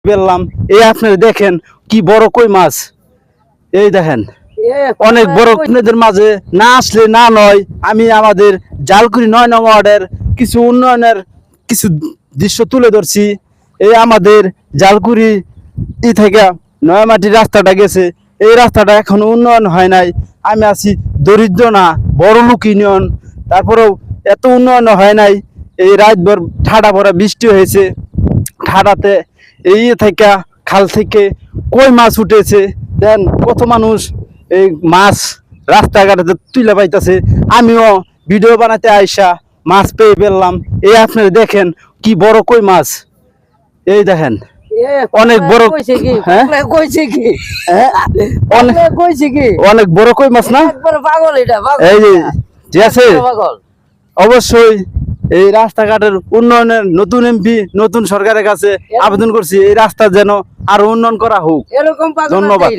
পেলাম। এই আপনারা দেখেন কি বড় কই মাছ, এই দেখেন অনেক বড়। আপনাদের মাঝে না আসলে না নয়, আমি আমাদের জালকুড়ি ৯ নং ওয়ার্ডের কিছু উন্নয়নের কিছু দৃশ্য তুলে ধরছি। এই আমাদের জালকুড়ি থেকে নয়ামাটির রাস্তাটা গেছে, এই রাস্তাটা এখনো উন্নয়ন হয় নাই। আমি আছি দরিদ্র না বড় লোক ইউনিয়ন, তারপরেও এত উন্নয়ন হয় নাই। এই রাতভর ঠাডা ভরা বৃষ্টি হয়েছে, ঠাডাতে এই থেকে খাল থেকে কই মাছ উঠেছে। দেন কত মানুষ এই মাছ রাস্তাঘাটে তুলে পাইতেছে। আমিও ভিডিও বানাতে আইসা মাছ পেয়ে পেলাম। এই আপনারা দেখেন কি বড় কই মাছ, এই দেখেন অনেক বড়। হ্যাঁ অনেক বড় কই মাছ না, এই যে আছে। অবশ্যই এই রাস্তাঘাটের উন্নয়নের নতুন এমপি নতুন সরকারের কাছে আবেদন করছি, এই রাস্তা যেন আরো উন্নয়ন করা হোক। ধন্যবাদ।